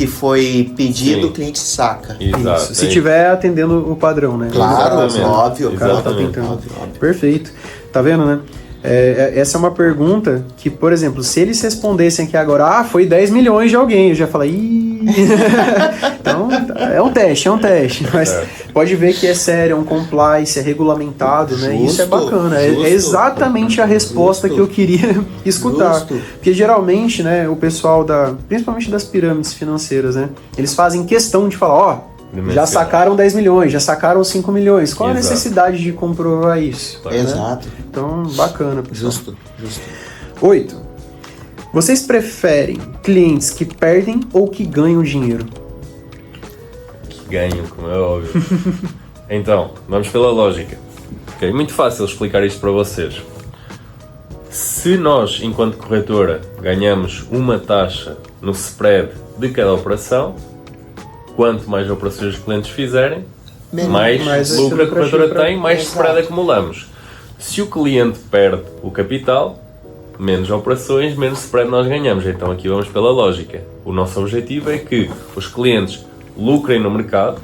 pedido, Sim. o cliente saca. Exato. Isso. Se tiver atendendo o padrão, né? Claro, Exatamente. óbvio, cara. Exatamente. Óbvio. Perfeito. Tá vendo, né? Essa é uma pergunta que, por exemplo, se eles respondessem aqui agora, foi 10 milhões de alguém, eu já falei, ih... Então, é um teste. Mas pode ver que é sério, é um compliance, é regulamentado, né? Isso é bacana. É exatamente a resposta que eu queria escutar. Porque geralmente, né, o pessoal principalmente das pirâmides financeiras, né? Eles fazem questão de falar, já sacaram 10 milhões, já sacaram 5 milhões. Qual a necessidade de comprovar isso? Né? Exato. Então, bacana, pessoal. Justo. 8. Vocês preferem clientes que perdem ou que ganham dinheiro? Que ganham, como é óbvio. Então, vamos pela lógica. Okay? Muito fácil explicar isto para vocês. Se nós, enquanto corretora, ganhamos uma taxa no spread de cada operação, quanto mais operações os clientes fizerem, mais lucro a corretora tem, mais spread acumulamos. Se o cliente perde o capital, menos operações, menos spread nós ganhamos. Então aqui vamos pela lógica. O nosso objetivo é que os clientes lucrem no mercado,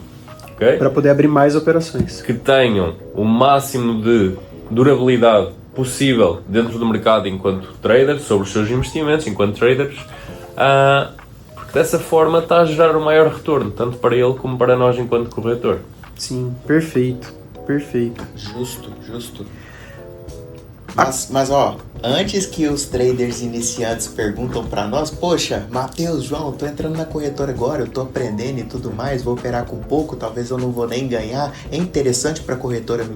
okay? Para poder abrir mais operações. Que tenham o máximo de durabilidade possível dentro do mercado enquanto traders, sobre os seus investimentos enquanto traders, porque dessa forma está a gerar o maior retorno, tanto para ele como para nós enquanto corretor. Sim, perfeito. Justo. Mas ó, antes que os traders iniciantes perguntam para nós, poxa, Matheus, João, tô entrando na corretora agora, eu tô aprendendo e tudo mais, vou operar com pouco, talvez eu não vou nem ganhar. É interessante para a corretora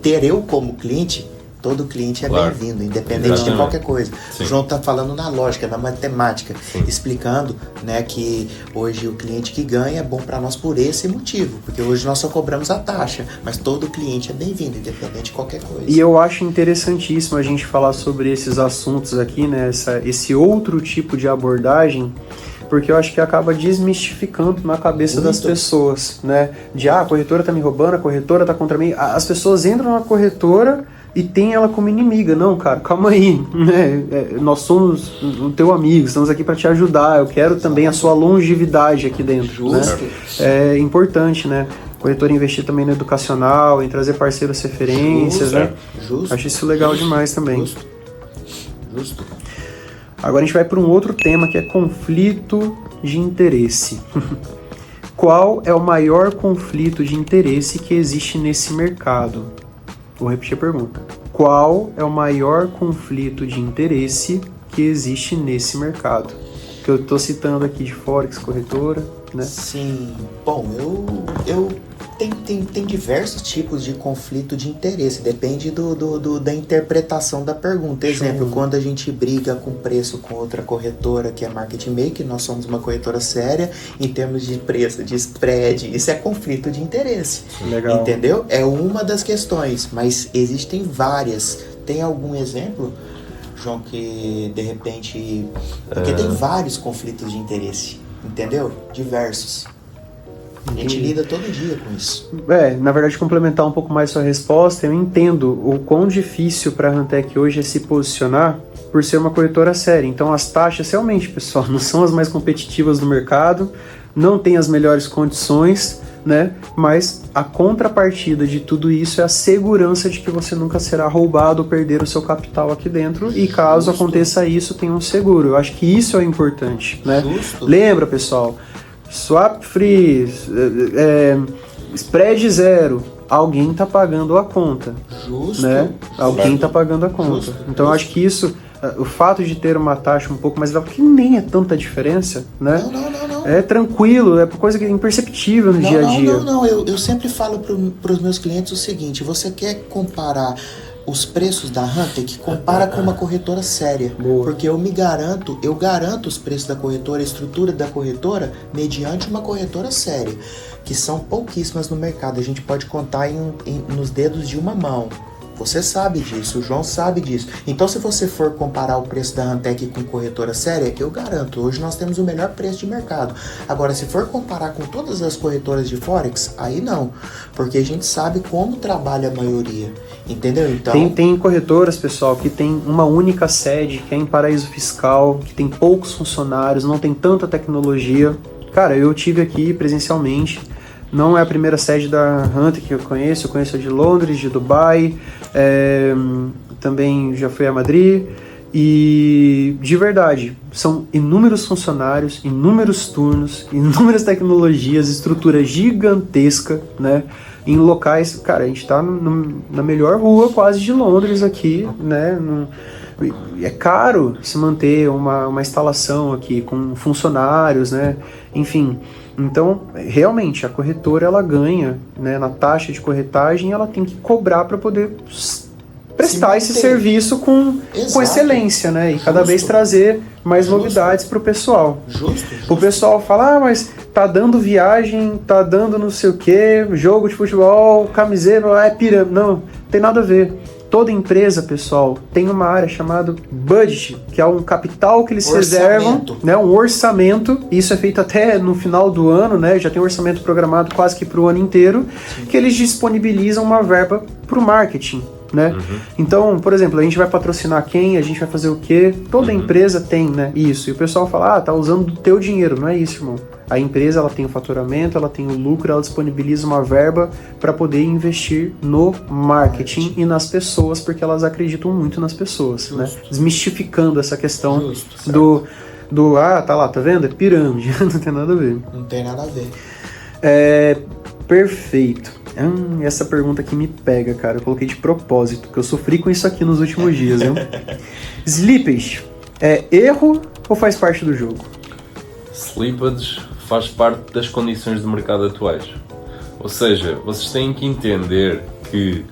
ter eu como cliente. Todo cliente é bem-vindo, independente de qualquer coisa. Sim. O João está falando na lógica, na matemática, explicando, né, que hoje o cliente que ganha é bom para nós por esse motivo, porque hoje nós só cobramos a taxa, mas todo cliente é bem-vindo, independente de qualquer coisa. E eu acho interessantíssimo a gente falar sobre esses assuntos aqui, né, esse outro tipo de abordagem, porque eu acho que acaba desmistificando na cabeça das pessoas, né, de a corretora tá me roubando, a corretora tá contra mim. As pessoas entram na corretora e tem ela como inimiga. Não, cara, calma aí, né? Nós somos o teu amigo, estamos aqui para te ajudar, eu quero também a sua longevidade aqui dentro, né? É importante, né? O corretor investir também no educacional, em trazer parceiros referências, né? Justo. Acho isso legal demais também. Justo. Agora a gente vai para um outro tema que é conflito de interesse. Qual é o maior conflito de interesse que existe nesse mercado? Vou repetir a pergunta. Qual é o maior conflito de interesse que existe nesse mercado? Que eu estou citando aqui de Forex, corretora, né? Sim. Bom, tem diversos tipos de conflito de interesse, depende da interpretação da pergunta. Exemplo, quando a gente briga com preço com outra corretora que é market maker, nós somos uma corretora séria em termos de preço, de spread, isso é conflito de interesse. Legal. Entendeu? É uma das questões, mas existem várias. Tem algum exemplo, João, que de repente... Porque tem vários conflitos de interesse, entendeu? Diversos. A gente lida todo dia com isso. Na verdade, complementar um pouco mais sua resposta, eu entendo o quão difícil para a Hantec hoje é se posicionar por ser uma corretora séria. Então, as taxas, realmente, pessoal, não são as mais competitivas do mercado, não tem as melhores condições, né? Mas a contrapartida de tudo isso é a segurança de que você nunca será roubado ou perder o seu capital aqui dentro. E caso aconteça isso, tem um seguro. Eu acho que isso é importante, né? Lembra, pessoal? Swap free, spread zero, alguém está pagando a conta. Justo. Né? Alguém está pagando a conta. Então eu acho que isso, o fato de ter uma taxa um pouco mais elevada, que nem é tanta diferença, né? Não. É tranquilo, é coisa que é imperceptível no dia a dia. Eu sempre falo para os meus clientes o seguinte: você quer comparar os preços da Hantec, compara com uma corretora séria. Boa. Porque eu garanto os preços da corretora, a estrutura da corretora, mediante uma corretora séria, que são pouquíssimas no mercado. A gente pode contar nos dedos de uma mão. Você sabe disso, o João sabe disso. Então, se você for comparar o preço da Hantec com corretora séria, eu garanto, hoje nós temos o melhor preço de mercado. Agora, se for comparar com todas as corretoras de Forex, aí não. Porque a gente sabe como trabalha a maioria. Entendeu? Então... Tem corretoras, pessoal, que tem uma única sede, que é em paraíso fiscal, que tem poucos funcionários, não tem tanta tecnologia. Cara, eu tive aqui presencialmente. Não é a primeira sede da Hantec que eu conheço a de Londres, de Dubai, também já fui a Madrid, e de verdade, são inúmeros funcionários, inúmeros turnos, inúmeras tecnologias, estrutura gigantesca, né? Em locais, cara, a gente tá na melhor rua quase de Londres aqui, né? É caro se manter uma instalação aqui com funcionários, né? Enfim... Então, realmente, a corretora, ela ganha, né, na taxa de corretagem, ela tem que cobrar para poder prestar esse serviço com excelência, né? E cada vez trazer mais novidades para o pessoal. O pessoal fala, mas tá dando viagem, tá dando não sei o que, jogo de futebol, camiseta, é pirâmide. Não, tem nada a ver. Toda empresa, pessoal, tem uma área chamada budget, que é um capital que eles reservam, né, um orçamento. Isso é feito até no final do ano, né? Já tem um orçamento programado quase que para o ano inteiro, que eles disponibilizam uma verba para o marketing, né? Então, por exemplo, a gente vai patrocinar quem, a gente vai fazer o quê? Toda empresa tem, né? Isso. E o pessoal fala, tá usando do teu dinheiro. Não é isso, irmão. A empresa, ela tem o faturamento, ela tem o lucro, ela disponibiliza uma verba para poder investir no marketing e nas pessoas, porque elas acreditam muito nas pessoas, né? Desmistificando essa questão tá lá, tá vendo? É pirâmide, não tem nada a ver. Não tem nada a ver. Perfeito. Essa pergunta aqui me pega, cara. Eu coloquei de propósito, porque eu sofri com isso aqui nos últimos dias, viu? Slippage, é erro ou faz parte do jogo? Slippage faz parte das condições do mercado atuais. Ou seja, vocês têm que entender que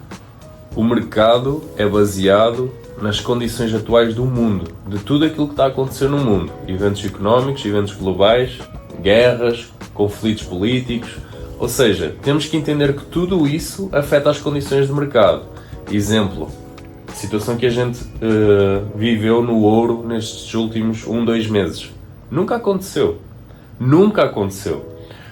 o mercado é baseado nas condições atuais do mundo, de tudo aquilo que está a acontecer no mundo. Eventos económicos, eventos globais, guerras, conflitos políticos. Ou seja, temos que entender que tudo isso afeta as condições do mercado. Exemplo, situação que a gente viveu no ouro nestes últimos 2 meses. Nunca aconteceu.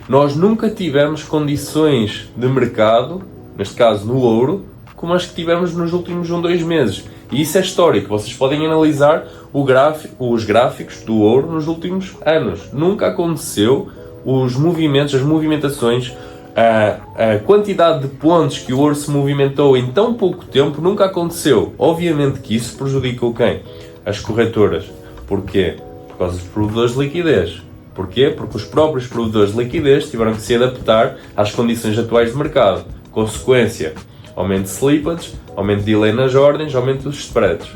Nós nunca tivemos condições de mercado, neste caso no ouro, como as que tivemos nos últimos 2 meses. E isso é histórico. Vocês podem analisar os gráficos do ouro nos últimos anos. Nunca aconteceu os movimentos, as movimentações, a quantidade de pontos que o ouro se movimentou em tão pouco tempo nunca aconteceu. Obviamente que isso prejudicou quem? As corretoras. Porquê? Por causa dos provedores de liquidez. Porquê? Porque os próprios provedores de liquidez tiveram que se adaptar às condições atuais de mercado. Consequência, aumento de slippage, aumento de delay nas ordens, aumento dos spreads.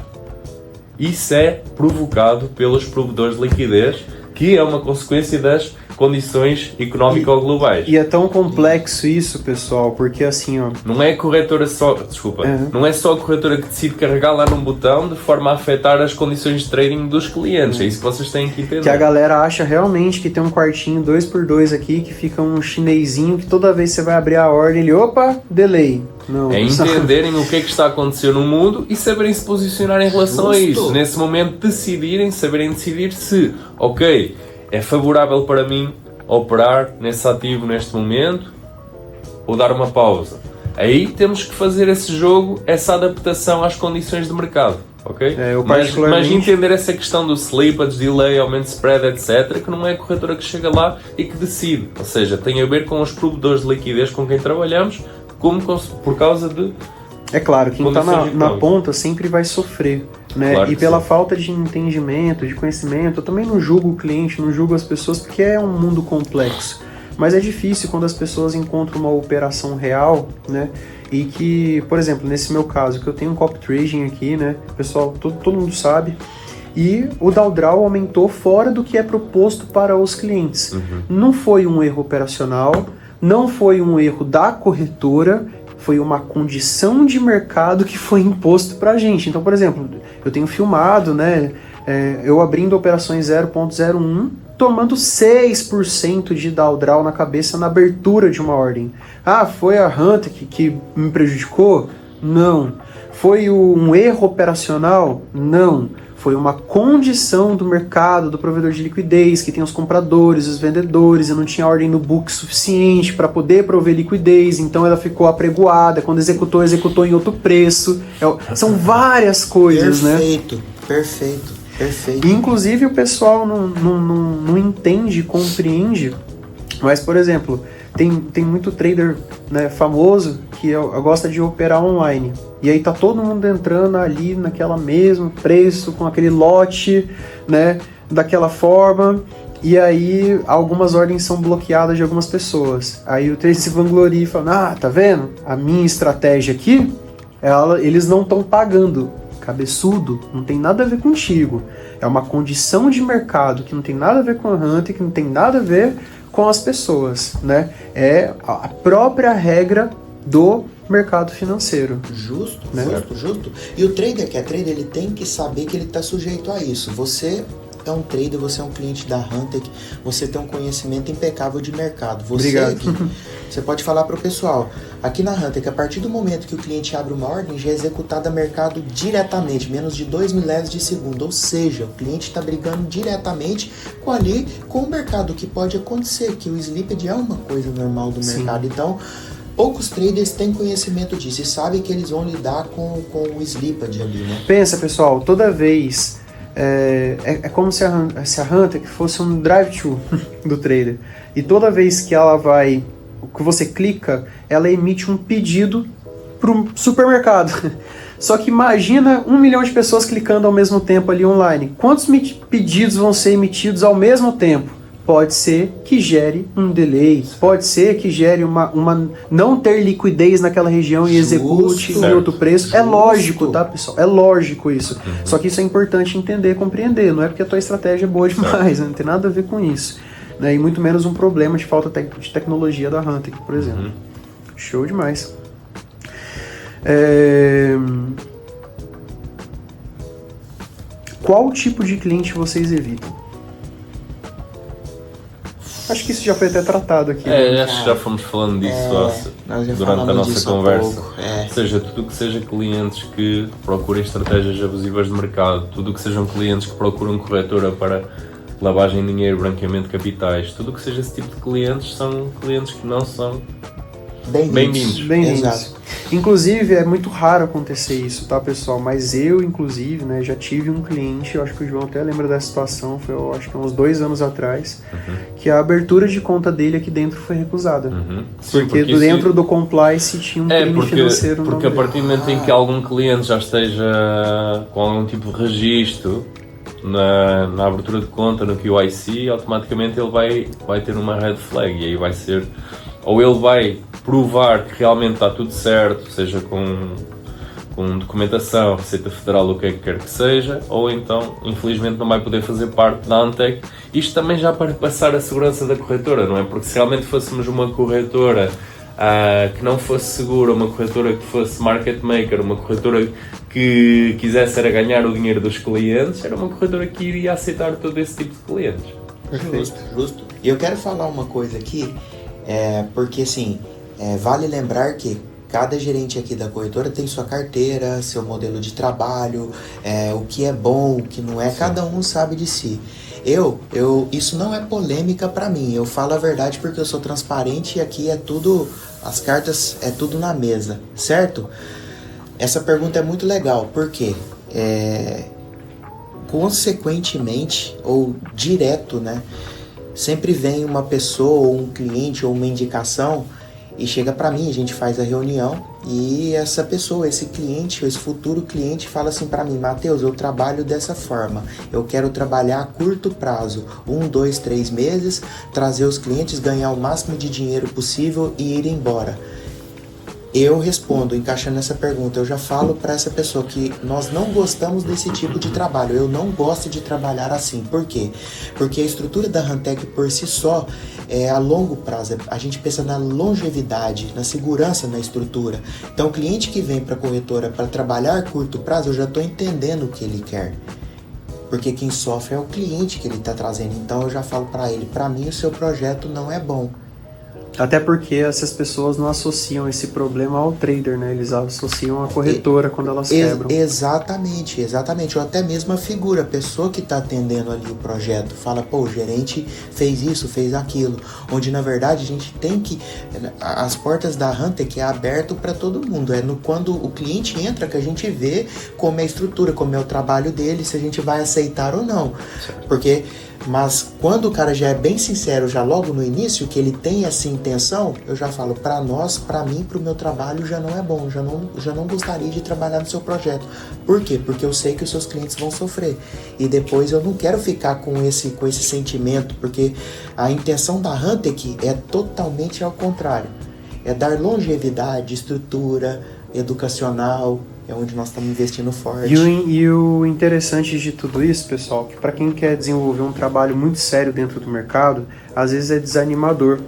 Isso é provocado pelos provedores de liquidez, que é uma consequência das condições económico-globais. E é tão complexo isso, pessoal, porque assim, ó... Não é a corretora só... Desculpa. Não é só a corretora que decide carregar lá num botão de forma a afetar as condições de trading dos clientes. É isso que vocês têm que entender. Que a galera acha realmente que tem um quartinho 2x2 aqui, que fica um chinesinho, que toda vez que você vai abrir a ordem, ele... Opa! Delay. Não, é entenderem o que é que está a acontecer no mundo e saberem se posicionar em relação a isso. Nesse momento saberem decidir se, ok, é favorável para mim operar nesse ativo neste momento ou dar uma pausa. Aí temos que fazer esse jogo, essa adaptação às condições de mercado, ok? Mas entender essa questão do slippage, delay, aumento de spread, etc., que não é a corretora que chega lá e que decide. Ou seja, tem a ver com os provedores de liquidez com quem trabalhamos, por causa de... É claro, quem está na ponta sempre vai sofrer, né? Claro, e pela falta de entendimento, de conhecimento, eu também não julgo o cliente, não julgo as pessoas, porque é um mundo complexo. Mas é difícil quando as pessoas encontram uma operação real, né? E que, por exemplo, nesse meu caso, que eu tenho um copy trading aqui, né? Pessoal, todo mundo sabe. E o drawdown aumentou fora do que é proposto para os clientes. Não foi um erro operacional, não foi um erro da corretora, foi uma condição de mercado que foi imposto para a gente. Então, por exemplo, eu tenho filmado, né, eu abrindo operações 0.01, tomando 6% de drawdown na cabeça na abertura de uma ordem. Ah, foi a Hunter que me prejudicou? Não. Foi um erro operacional? Não. Foi uma condição do mercado, do provedor de liquidez, que tem os compradores, os vendedores, eu não tinha ordem no book suficiente para poder prover liquidez, então ela ficou apregoada, quando executou em outro preço. São várias coisas, Perfeito. E, inclusive o pessoal não entende, compreende, mas, por exemplo, tem muito trader, né, famoso que gosta de operar online. E aí tá todo mundo entrando ali naquela mesmo preço, com aquele lote, né, daquela forma, e aí algumas ordens são bloqueadas de algumas pessoas. Aí o trader se vangloria e fala, tá vendo? A minha estratégia aqui, eles não estão pagando. Cabeçudo, não tem nada a ver contigo. É uma condição de mercado que não tem nada a ver com a Hunter, que não tem nada a ver com as pessoas, né? É a própria regra do mercado financeiro. Justo, né? Justo. E o trader que é trader, ele tem que saber que ele está sujeito a isso. Você é um trader, você é um cliente da Hunter, você tem um conhecimento impecável de mercado. Você pode falar para o pessoal, aqui na Hunter, que a partir do momento que o cliente abre uma ordem, já é executada a mercado diretamente, menos de 2 milésimos de segundo. Ou seja, o cliente está brigando diretamente com o mercado, que pode acontecer, que o slippage é uma coisa normal do mercado. Então, poucos traders têm conhecimento disso e sabem que eles vão lidar com o slippage ali, né? Pensa, pessoal, toda vez... É como se a Hunter fosse um drive-thru do trader. E toda vez que ela vai... que você clica, ela emite um pedido para o supermercado. Só que imagina 1 milhão de pessoas clicando ao mesmo tempo ali online. Quantos pedidos vão ser emitidos ao mesmo tempo? Pode ser que gere um delay, pode ser que gere uma não ter liquidez naquela região e execute em outro preço. É lógico, tá, pessoal? É lógico isso. Só que isso é importante entender, compreender. Não é porque a tua estratégia é boa demais, né? Não tem nada a ver com isso. Né? E muito menos um problema de falta de tecnologia da Hunter, por exemplo. Show demais. Qual tipo de cliente vocês evitam? Acho que isso já foi até tratado aqui. Acho que já fomos falando disso durante a nossa conversa. Ou seja, tudo que seja clientes que procurem estratégias abusivas de mercado, tudo que sejam clientes que procuram corretora para lavagem de dinheiro, branqueamento de capitais, tudo que seja esse tipo de clientes são clientes que não são bem-vindos. Exato. Inclusive, é muito raro acontecer isso, tá, pessoal? Mas eu, inclusive, né, já tive um cliente, eu acho que o João até lembra dessa situação, foi, eu acho que uns 2 anos atrás, que a abertura de conta dele aqui dentro foi recusada. Porque dentro do compliance tinha um crime financeiro. Porque a partir do momento em que algum cliente já esteja com algum tipo de registro, na abertura de conta, no QIC, automaticamente ele vai ter uma red flag, e aí vai ser, ou ele vai provar que realmente está tudo certo, seja com documentação, Receita Federal, o que é que quer que seja, ou então, infelizmente, não vai poder fazer parte da Antec. Isto também já para passar a segurança da corretora, não é? Porque se realmente fôssemos uma corretora que não fosse segura, uma corretora que fosse market maker, uma corretora que quisesse era ganhar o dinheiro dos clientes, era uma corretora que iria aceitar todo esse tipo de clientes. Justo. E eu quero falar uma coisa aqui, porque assim, vale lembrar que cada gerente aqui da corretora tem sua carteira, seu modelo de trabalho, o que é bom, o que não é, cada um sabe de si. Isso não é polêmica pra mim, eu falo a verdade porque eu sou transparente e aqui é tudo, as cartas é tudo na mesa, certo? Essa pergunta é muito legal, porque consequentemente, ou direto, né, sempre vem uma pessoa, ou um cliente, ou uma indicação, e chega para mim, a gente faz a reunião e essa pessoa, esse cliente, esse futuro cliente fala assim para mim: Matheus, eu trabalho dessa forma, eu quero trabalhar a curto prazo, 1, 2, 3 meses, trazer os clientes, ganhar o máximo de dinheiro possível e ir embora. Eu respondo, encaixando essa pergunta, eu já falo para essa pessoa que nós não gostamos desse tipo de trabalho, eu não gosto de trabalhar assim. Por quê? Porque a estrutura da Rantec por si só é a longo prazo, a gente pensa na longevidade, na segurança na estrutura. Então o cliente que vem para a corretora para trabalhar a curto prazo, eu já estou entendendo o que ele quer. Porque quem sofre é o cliente que ele está trazendo, então eu já falo para ele, para mim o seu projeto não é bom. Até porque essas pessoas não associam esse problema ao trader, né? Eles associam a corretora quando elas quebram. Exatamente. Ou até mesmo a figura, a pessoa que está atendendo ali o projeto, fala, pô, o gerente fez isso, fez aquilo. Onde, na verdade, a gente tem que... As portas da Rantec é aberto para todo mundo. Quando o cliente entra que a gente vê como é a estrutura, como é o trabalho dele, se a gente vai aceitar ou não. Porque... Mas quando o cara já é bem sincero, já logo no início, que ele tem essa intenção, eu já falo, para nós, para mim, para o meu trabalho já não é bom, já não gostaria de trabalhar no seu projeto. Por quê? Porque eu sei que os seus clientes vão sofrer. E depois eu não quero ficar com esse sentimento, porque a intenção da Rantec é totalmente ao contrário. É dar longevidade, estrutura, educacional, é onde nós estamos investindo forte. E o interessante de tudo isso, pessoal, que para quem quer desenvolver um trabalho muito sério dentro do mercado, às vezes é desanimador.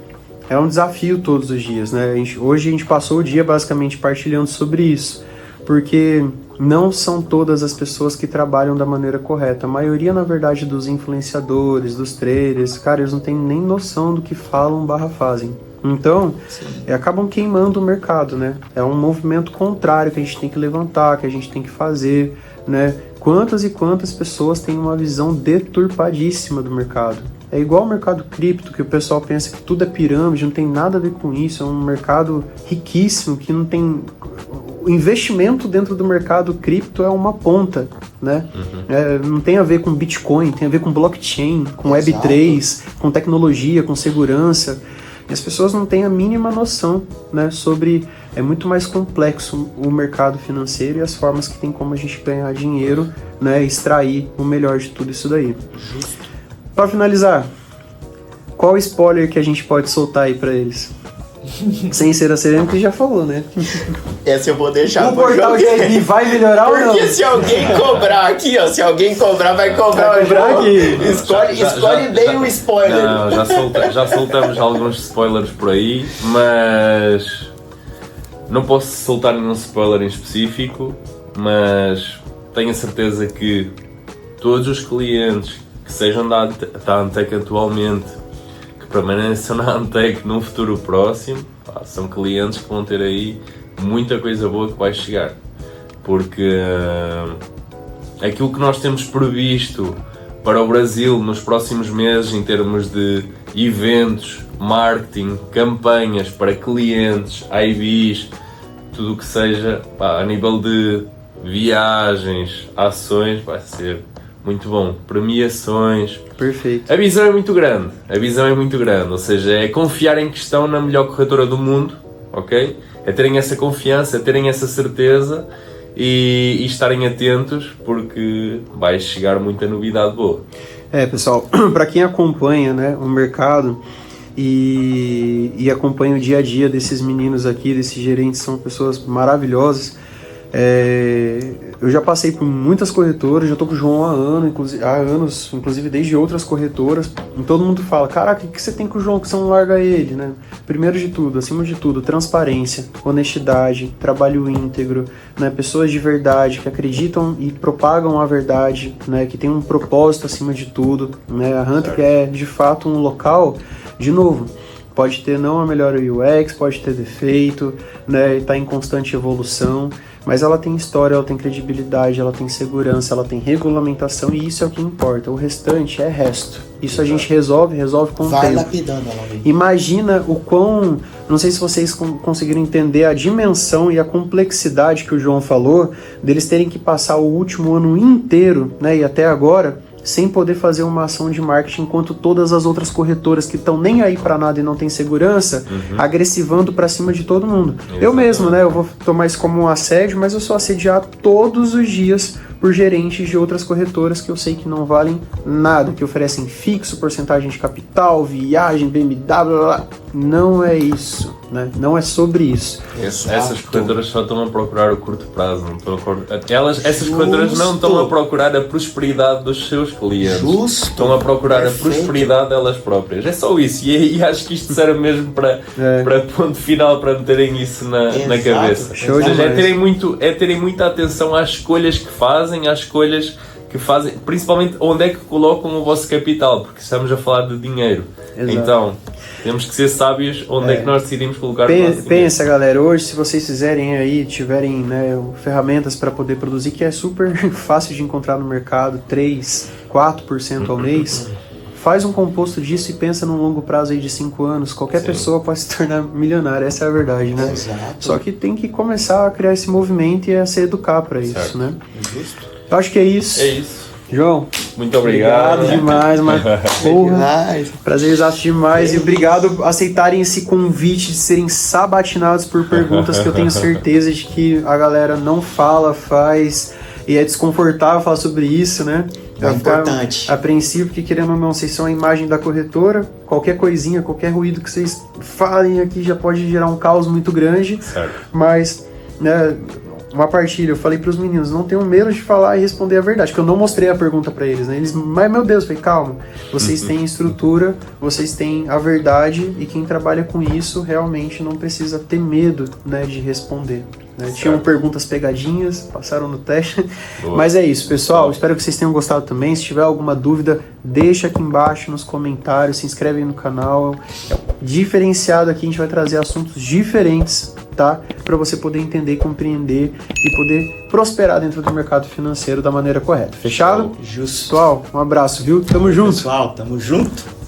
É um desafio todos os dias, né? Hoje a gente passou o dia basicamente partilhando sobre isso, porque não são todas as pessoas que trabalham da maneira correta. A maioria, na verdade, dos influenciadores, dos traders, cara, eles não têm nem noção do que falam / fazem. Então, acabam queimando o mercado, né? É um movimento contrário que a gente tem que levantar, que a gente tem que fazer, né? Quantas e quantas pessoas têm uma visão deturpadíssima do mercado? É igual o mercado cripto, que o pessoal pensa que tudo é pirâmide, não tem nada a ver com isso, é um mercado riquíssimo, que não tem... O investimento dentro do mercado cripto é uma ponta, né? Não tem a ver com Bitcoin, tem a ver com blockchain, com Web3, com tecnologia, com segurança. E as pessoas não têm a mínima noção, né, sobre... É muito mais complexo o mercado financeiro e as formas que tem como a gente ganhar dinheiro, né, extrair o melhor de tudo isso daí. Justo. Para finalizar, qual spoiler que a gente pode soltar aí para eles? Sem ser a Serena, que já falou, né? Essa eu vou deixar o portal GRI vai melhorar ou não? Porque se alguém cobrar aqui, ó, se alguém cobrar, vai cobrar aqui. Escolhe bem o spoiler. Não, já soltamos alguns spoilers por aí, mas não posso soltar nenhum spoiler em específico, mas tenho a certeza que todos os clientes que sejam da Antec atualmente, permaneçam na Antec num futuro próximo, são clientes que vão ter aí muita coisa boa que vai chegar, porque aquilo que nós temos previsto para o Brasil nos próximos meses em termos de eventos, marketing, campanhas para clientes, IBs, tudo o que seja a nível de viagens, ações, vai ser muito bom. Premiações. Perfeito. A visão é muito grande. Ou seja, é confiar em que estão na melhor corretora do mundo, ok? É terem essa confiança, é terem essa certeza e estarem atentos, porque vai chegar muita novidade boa. Pessoal, para quem acompanha, né, o mercado e acompanha o dia a dia desses meninos aqui, desses gerentes, são pessoas maravilhosas. Eu já passei por muitas corretoras, já tô com o João há anos, inclusive desde outras corretoras, e todo mundo fala, caraca, o que você tem com o João que você não larga ele, né? Primeiro de tudo, acima de tudo, transparência, honestidade, trabalho íntegro, né? Pessoas de verdade que acreditam e propagam a verdade, né? Que tem um propósito acima de tudo, né? A Hunter é de fato um local, de novo, pode ter não a melhor UX, pode ter defeito, né? E tá em constante evolução, mas ela tem história, ela tem credibilidade, ela tem segurança, ela tem regulamentação, e isso é o que importa. O restante é resto. Isso a gente resolve com o tempo. Vai lapidando ela ali. Imagina o quão... Não sei se vocês conseguiram entender a dimensão e a complexidade que o João falou, deles terem que passar o último ano inteiro, né, e até agora, sem poder fazer uma ação de marketing, enquanto todas as outras corretoras que estão nem aí para nada e não tem segurança, agressivando para cima de todo mundo. Exatamente. Eu mesmo, né, eu vou tomar isso como um assédio, mas eu sou assediado todos os dias por gerentes de outras corretoras que eu sei que não valem nada, que oferecem fixo, porcentagem de capital, viagem, BMW, blá, blá, blá. Não é isso, né? Não é sobre isso. Essas corretoras só estão a procurar o curto prazo, não estão essas corretoras não estão a procurar a prosperidade dos seus clientes. Estão a procurar a prosperidade delas próprias. É só isso. E acho que isto serve mesmo para ponto final, para meterem isso na cabeça. Show demais. Terem muita atenção às escolhas que fazem, principalmente onde é que colocam o vosso capital, porque estamos a falar de dinheiro. Exato. Então, temos que ser sábios onde é que nós decidimos colocar o nosso dinheiro. Pensa, galera, hoje se vocês fizerem aí, tiverem, né, ferramentas para poder produzir, que é super fácil de encontrar no mercado, 3, 4% ao mês, faz um composto disso e pensa num longo prazo aí de 5 anos. Qualquer pessoa pode se tornar milionária, essa é a verdade, né? Exato. Só que tem que começar a criar esse movimento e a se educar para isso, né? Justo. Eu acho que é isso. É isso. João, muito obrigado. Demais, mas porra, prazerzaço demais. E obrigado por aceitarem esse convite de serem sabatinados por perguntas que eu tenho certeza de que a galera não faz, e é desconfortável falar sobre isso, né? É importante. Apreensivo, porque querendo ou não, vocês são a imagem da corretora, qualquer coisinha, qualquer ruído que vocês falem aqui já pode gerar um caos muito grande, certo. Mas, né, uma partilha, eu falei pros meninos, não tenham medo de falar e responder a verdade, porque eu não mostrei a pergunta pra eles, né? Eles, mas meu Deus, eu falei, calma, vocês têm estrutura, vocês têm a verdade, e quem trabalha com isso realmente não precisa ter medo, né, de responder. Né? Tinham perguntas pegadinhas, passaram no teste. Boa. Mas é isso, pessoal. Espero que vocês tenham gostado também. Se tiver alguma dúvida, deixa aqui embaixo nos comentários, se inscreve aí no canal. Diferenciado aqui, a gente vai trazer assuntos diferentes, tá? Para você poder entender, compreender e poder prosperar dentro do mercado financeiro da maneira correta. Fechado? Justo. Pessoal, um abraço, viu? Tamo junto. Pessoal, tamo junto.